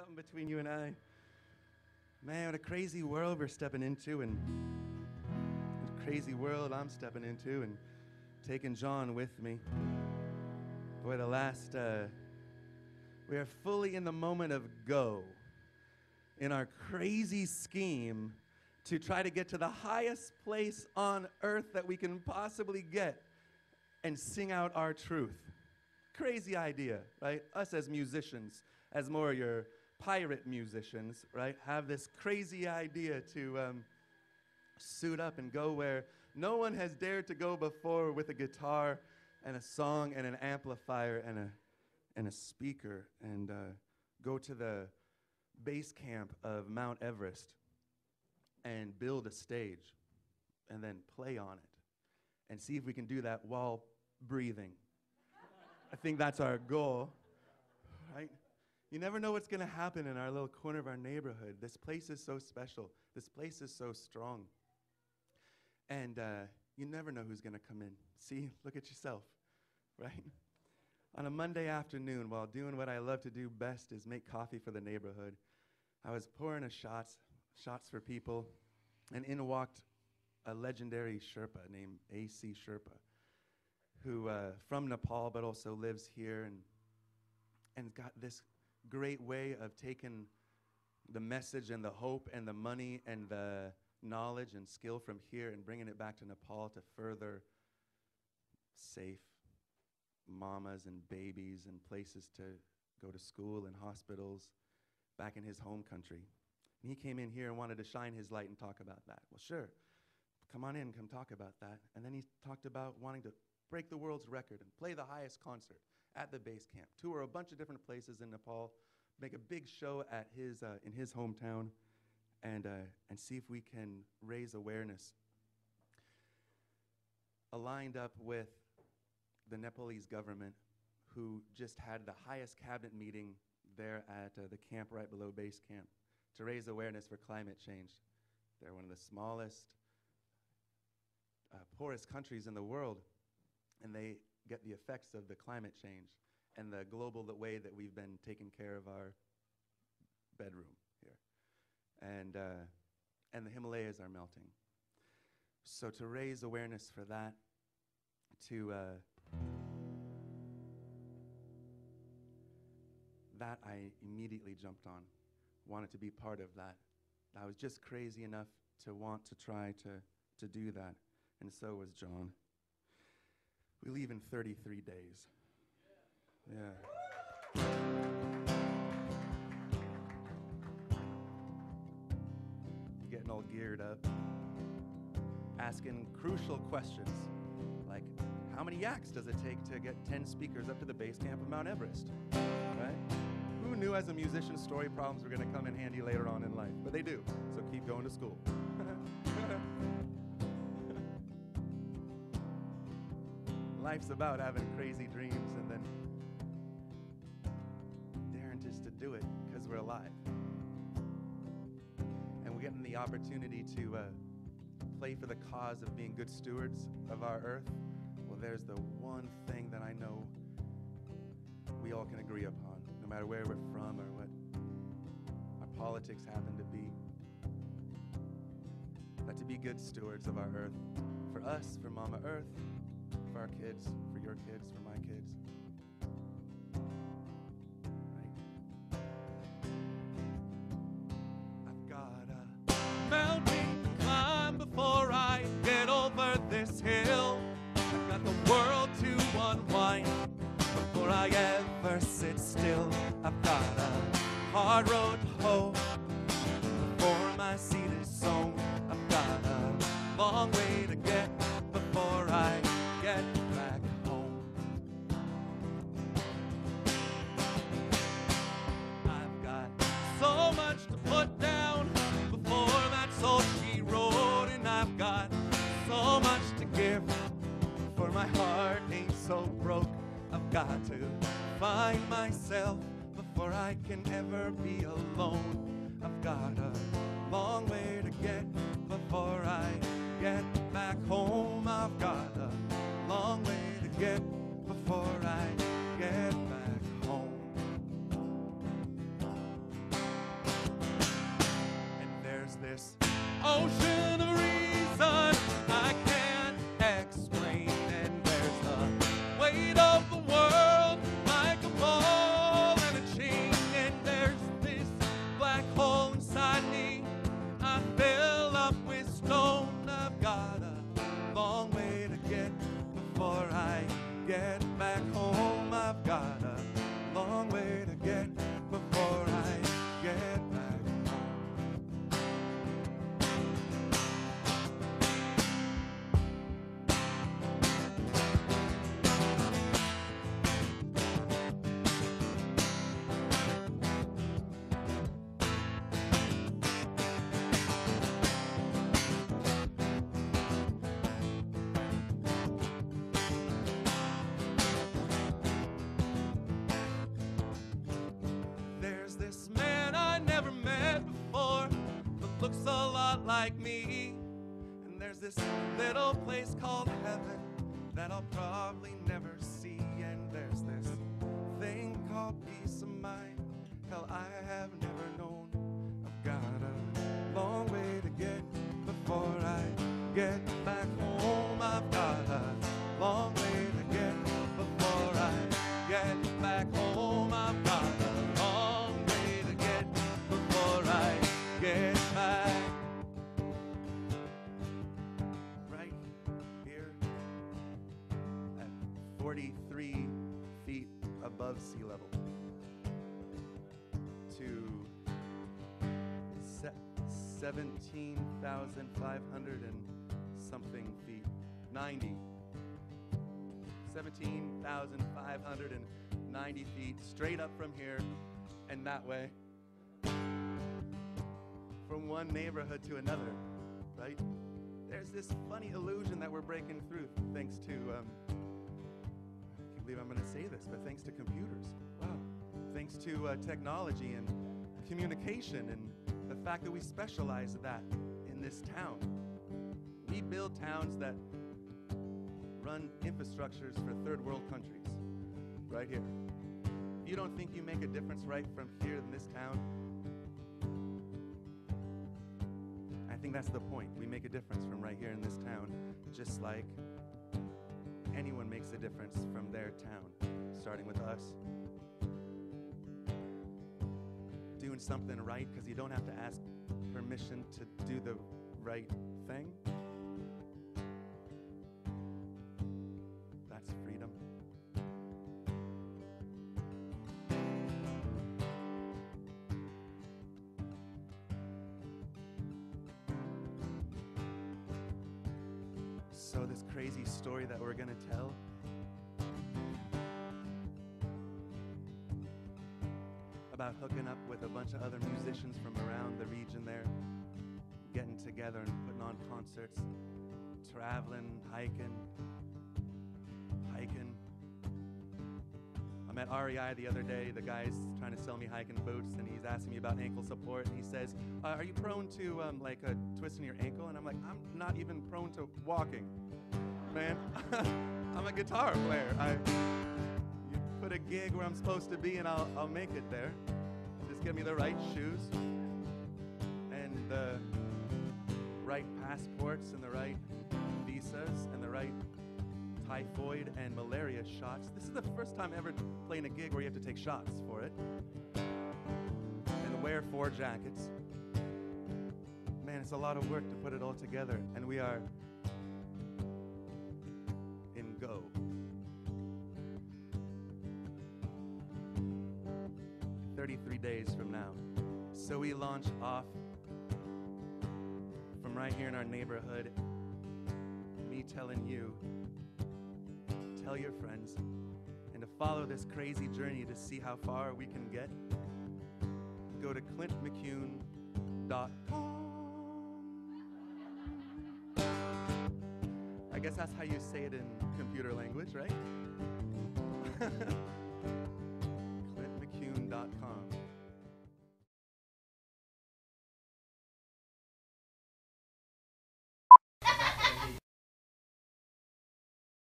something between you and I. Man, what a crazy world we're stepping into, and what a crazy world I'm stepping into, and taking John with me. Boy, we are fully in the moment of go in our crazy scheme to try to get to the highest place on earth that we can possibly get and sing out our truth. Crazy idea, right? Us as musicians, as more your pirate musicians, right, have this crazy idea to suit up and go where no one has dared to go before with a guitar and a song and an amplifier and a speaker, and go to the base camp of Mount Everest and build a stage and then play on it and see if we can do that while breathing. I think that's our goal, right? You never know what's going to happen in our little corner of our neighborhood. This place is so special. This place is so strong. And you never know who's going to come in. See, look at yourself, right? On a Monday afternoon, while doing what I love to do best is make coffee for the neighborhood, I was pouring shots for people, and in walked a legendary Sherpa named A.C. Sherpa, who from Nepal but also lives here and got this great way of taking the message and the hope and the money and the knowledge and skill from here and bringing it back to Nepal to further safe mamas and babies and places to go to school and hospitals back in his home country. And he came in here and wanted to shine his light and talk about that. Well, sure, come on in, come talk about that. And then he talked about wanting to break the world's record and play the highest concert at the base camp, tour a bunch of different places in Nepal, make a big show at his in his hometown, and see if we can raise awareness. Aligned up with the Nepalese government, who just had the highest cabinet meeting there at the camp right below base camp to raise awareness for climate change. They're one of the smallest, poorest countries in the world, and they get the effects of the climate change and the global way that we've been taking care of our bedroom here. And the Himalayas are melting. So to raise awareness for that, that I immediately jumped on, wanted to be part of that. I was just crazy enough to want to try to do that, and so was John. We leave in 33 days. Yeah. Getting all geared up, asking crucial questions, like how many yaks does it take to get 10 speakers up to the base camp of Mount Everest, right? Who knew as a musician story problems were going to come in handy later on in life? But they do, so keep going to school. Life's about having crazy dreams and then daring just to do it because we're alive. And we're getting the opportunity to play for the cause of being good stewards of our earth. Well, there's the one thing that I know we all can agree upon, no matter where we're from or what our politics happen to be. That to be good stewards of our earth, for us, for Mama Earth, for our kids, for your kids, for my kids. Right? I've got a mountain to climb before I get over this hill. I've got the world to unwind before I ever sit still. I've got a hard road to hoe before my seed is sown. I've got a long way to get before I get back home. I've got so much to put down before that's all she wrote, and I've got so much to give for my heart ain't so broke. I've got to find myself before I can ever be alone. I've got a long way to get before I get back home. I've got a long way to get before I get back home. like me. And there's this little place called heaven that I'll probably never see. And there's this thing called peace of mind. Hell, I have never known. I've got a long way to get before I get back home. I've got a long way to get before I get back home. I've got a long way to get before I get back. Right here at 43 feet above sea level to 17,500 and something feet. 17,590 feet straight up from here and that way. From one neighborhood to another, right? There's this funny illusion that we're breaking through thanks to, I can't believe I'm gonna say this, but thanks to computers. Wow. Thanks to technology and communication and the fact that we specialize that in this town. We build towns that run infrastructures for third world countries, right here. If you don't think you make a difference right from here in this town, I think that's the point. We make a difference from right here in this town, just like anyone makes a difference from their town, starting with us. Doing something right because you don't have to ask permission to do the right thing. That's freedom. So this crazy story that we're gonna tell, about hooking up with a bunch of other musicians from around the region there, getting together and putting on concerts, traveling, hiking. I met REI the other day. The guy's trying to sell me hiking boots, and he's asking me about ankle support, and he says, are you prone to like twisting your ankle? And I'm like, I'm not even prone to walking, man. I'm a guitar player. You put a gig where I'm supposed to be and I'll make it there. Just give me the right shoes and the right passports and the right visas and the right typhoid and malaria shots. This is the first time ever playing a gig where you have to take shots for it and wear 4 jackets. Man, it's a lot of work to put it all together, and we are in go. 33 days from now. So we launch off from right here in our neighborhood. Me telling you, tell your friends, and to follow this crazy journey to see how far we can get, go to clintmccune.com. I guess that's how you say it in computer